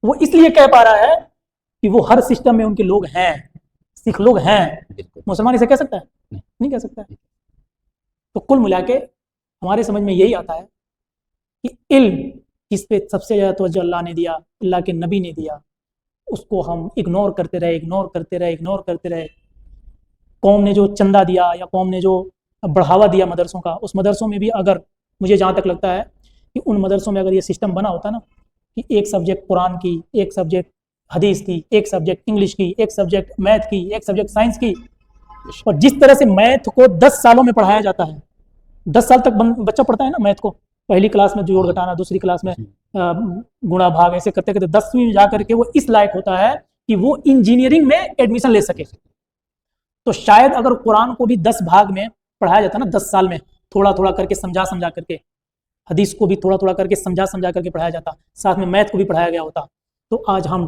وہ اس لیے کہہ پا رہا ہے کہ وہ ہر سسٹم میں ان کے لوگ ہیں، سکھ لوگ ہیں. مسلمان اسے کہہ سکتا ہے؟ نہیں کہہ سکتا ہے. تو کل ملا کے ہمارے سمجھ میں یہی آتا ہے کہ علم جس پہ سب سے زیادہ توجہ اللہ نے دیا، اللہ کے نبی نے دیا، اس کو ہم اگنور کرتے رہے. قوم نے جو چندہ دیا یا قوم نے جو بڑھاوا دیا مدرسوں کا، اس مدرسوں میں بھی اگر مجھے جہاں تک لگتا ہے کہ ان مدرسوں میں اگر یہ سسٹم بنا ہوتا نا کہ ایک سبجیکٹ قرآن کی، ایک سبجیکٹ حدیث کی، ایک سبجیکٹ انگلش کی، ایک سبجیکٹ میتھ کی، ایک سبجیکٹ سائنس کی، اور جس طرح سے میتھ کو 10 سالوں میں پڑھایا جاتا ہے، 10 سال تک بچہ پڑھتا ہے نا میتھ کو، پہلی کلاس میں جوڑ گھٹانا، دوسری کلاس میں گنا بھاگ، ایسے کرتے کرتے 10ویں میں جا کر کے وہ اس لائق ہوتا ہے کہ وہ انجینئرنگ میں ایڈمیشن لے سکے. تو شاید اگر قرآن کو بھی 10 بھاگ میں پڑھایا جاتا نا 10 سال میں، تھوڑا تھوڑا کر کے سمجھا کر کے، حدیث کو بھی تھوڑا تھوڑا کر کے سمجھا کر کے پڑھایا جاتا، ساتھ میں میتھ کو بھی پڑھایا گیا ہوتا، تو آج ہم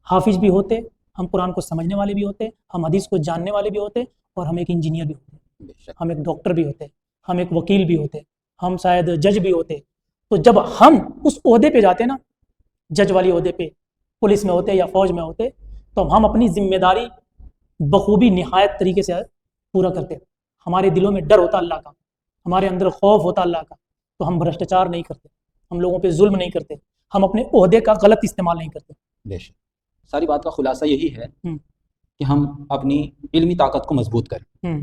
حافظ بھی ہوتے، ہم قرآن کو سمجھنے والے بھی ہوتے، ہم حدیث کو جاننے والے بھی ہوتے، اور ہم ایک انجینئر بھی ہوتے، ہم ایک ڈاکٹر بھی ہوتے، ہم ایک وکیل بھی ہوتے، ہم شاید جج بھی ہوتے. تو جب ہم اس عہدے پہ جاتے نا، جج والی عہدے پہ، پولیس میں ہوتے یا فوج میں ہوتے، تو ہم اپنی ذمہ داری بخوبی نہایت طریقے سے پورا کرتے. ہمارے دلوں میں ڈر ہوتا اللہ کا، ہمارے اندر خوف ہوتا اللہ کا، تو ہم بھرشٹاچار نہیں کرتے، ہم لوگوں پہ ظلم نہیں کرتے، ہم اپنے عہدے کا غلط استعمال نہیں کرتے. بے شک. ساری بات کا خلاصہ یہی ہے کہ ہم اپنی علمی طاقت کو مضبوط کریں.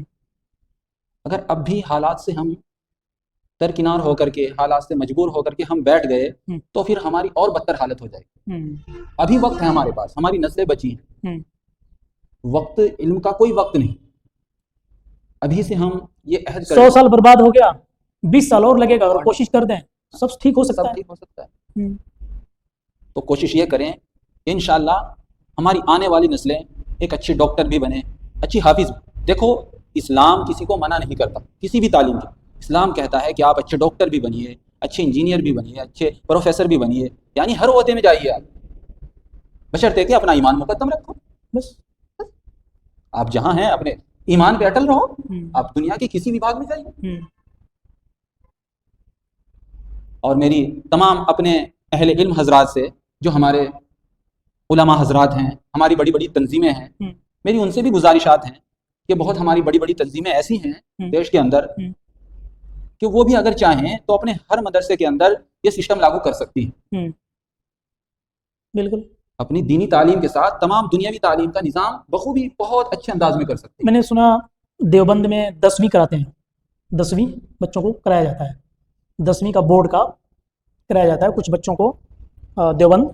اگر اب بھی حالات سے ہم درکنار ہو کر کے، حالات سے مجبور ہو کر کے ہم بیٹھ گئے تو پھر ہماری اور بدتر حالت ہو جائے گی. ابھی وقت ہے ہمارے پاس، ہماری نسلیں بچی ہیں، وقت، علم کا کوئی وقت نہیں. ابھی سے ہم یہ عہد کریں. 100 سال برباد ہو گیا، 20 سال اور لگے گا، اور کوشش کر دیں سب ٹھیک ہو سکتا ہے. تو کوشش یہ کریں انشاءاللہ ہماری آنے والی نسلیں ایک اچھے ڈاکٹر بھی بنے، اچھی حافظ. دیکھو اسلام کسی کو منع نہیں کرتا کسی بھی تعلیم کی. اسلام کہتا ہے کہ آپ اچھے ڈاکٹر بھی بنیے، اچھے انجینئر بھی بنیے، اچھے پروفیسر بھی بنیے، یعنی ہر عہدے میں جائیے آپ، بشرطے کہ اپنا ایمان مقدم رکھو. بس آپ جہاں ہیں اپنے ایمان پہ اٹل رہو، آپ دنیا کے کسی بھی بھاگ میں جائیے. اور میری تمام اپنے اہل علم حضرات سے، جو ہمارے علماء حضرات ہیں، ہماری بڑی بڑی تنظیمیں ہیں، میری ان سے بھی گزارشات ہیں کہ بہت ہماری بڑی بڑی تنظیمیں ایسی ہیں دیش کے اندر کہ وہ بھی اگر چاہیں تو اپنے ہر مدرسے کے اندر یہ سسٹم لاگو کر سکتی ہیں. بالکل اپنی دینی تعلیم کے ساتھ تمام دنیاوی تعلیم کا نظام بخوبی بہت اچھے انداز میں کر سکتے ہیں. میں نے سنا دیوبند میں 10ویں کراتے ہیں، 10ویں بچوں کو کرایا جاتا ہے، 10ویں کا بورڈ کا کرایا جاتا ہے کچھ بچوں کو. دیوبند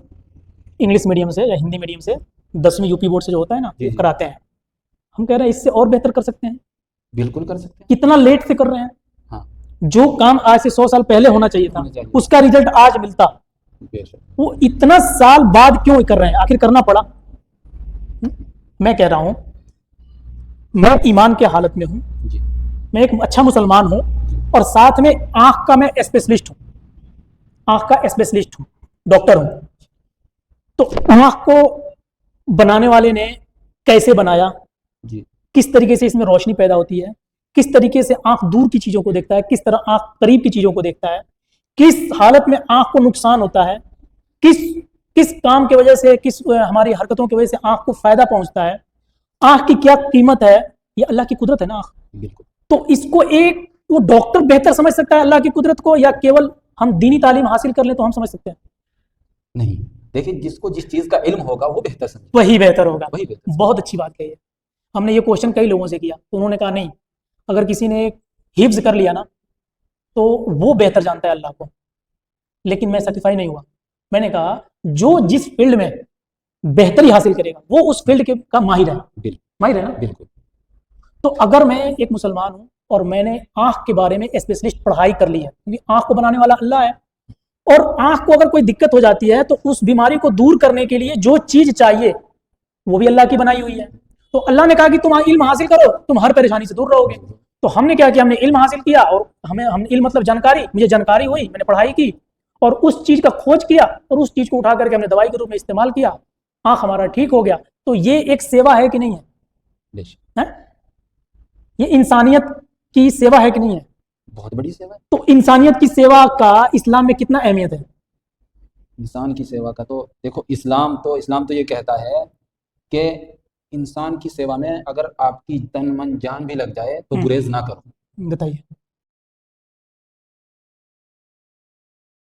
انگلش میڈیم سے یا ہندی میڈیم سے 10ویں یو پی بورڈ سے جو ہوتا ہے نا کراتے ہیں. ہم کہہ رہے ہیں اس سے اور بہتر کر سکتے ہیں. بالکل کر سکتے ہیں. کتنا لیٹ سے کر رہے ہیں. جو کام آج سے 100 سال پہلے ہونا چاہیے تھا اس کا ریزلٹ آج ملتا، وہ اتنا سال بعد کیوں کر رہے ہیں؟ آخر کرنا پڑا. میں کہہ رہا ہوں میں ایمان کے حالت میں ہوں، میں ایک اچھا مسلمان ہوں، اور ساتھ میں آنکھ کا میں اسپیشلسٹ ہوں، آنکھ کا اسپیشلسٹ ہوں، ڈاکٹر ہوں. تو آنکھ کو بنانے والے نے کیسے بنایا، کس طریقے سے اس میں روشنی پیدا ہوتی ہے، کس طریقے سے آنکھ دور کی چیزوں کو دیکھتا ہے، کس طرح آنکھ قریب کی چیزوں کو دیکھتا ہے، کس حالت میں آنکھ کو نقصان ہوتا ہے، کس کام کی وجہ سے، کس ہماری حرکتوں کی وجہ سے آنکھ کو فائدہ پہنچتا ہے، آنکھ کی کیا قیمت ہے، یہ اللہ کی قدرت ہے نا آنکھ. تو اس کو ایک وہ ڈاکٹر بہتر سمجھ سکتا ہے اللہ کی قدرت کو، یا کیول ہم دینی تعلیم حاصل کر لیں تو ہم سمجھ سکتے ہیں؟ نہیں. دیکھیں جس کو جس چیز کا علم ہوگا وہ بہتر سمجھے، وہی بہتر ہوگا. بہت اچھی بات کہی ہے. ہم نے یہ کوشچن کئی لوگوں سے کیا تو انہوں نے کہا نہیں، اگر کسی نے حفظ کر لیا نا تو وہ بہتر جانتا ہے اللہ کو. لیکن میں سیٹیفائی نہیں ہوا. میں نے کہا جو جس فیلڈ میں بہتری حاصل کرے گا وہ اس فیلڈ کا ماہر ہے. ماہر ہے نا. بالکل. تو اگر میں ایک مسلمان ہوں اور میں نے آنکھ کے بارے میں اسپیشلسٹ پڑھائی کر لی ہے، کیونکہ آنکھ کو بنانے والا اللہ ہے، اور آنکھ کو اگر کوئی دقت ہو جاتی ہے تو اس بیماری کو دور کرنے کے لیے جو چیز چاہیے وہ بھی اللہ کی بنائی ہوئی ہے. تو اللہ نے کہا کہ تم علم حاصل کرو، تم ہر پریشانی سے دور رہو گے. تو ہم نے کیا کیا، ہم نے علم حاصل کیا، اور ہم علم مطلب جانکاری، مجھے جانکاری ہوئی، میں نے پڑھائی کی اور اس چیز کا کھوج کیا، اور اس چیز کو اٹھا کر کے ہم نے دوائی کے روپ میں استعمال کیا، آنکھ ہمارا ٹھیک ہو گیا. تو یہ ایک سیوا ہے کہ نہیں ہے؟ یہ انسانیت کی سیوا ہے کہ نہیں ہے؟ بہت بڑی سیوا ہے. تو انسانیت کی سیوا کا اسلام میں کتنا اہمیت ہے؟ انسان کی سیوا کا تو دیکھو اسلام تو یہ کہتا ہے کہ انسان کی سیوا میں اگر آپ کی تن من جان بھی لگ جائے تو گریز نہ کرو. بتائیے.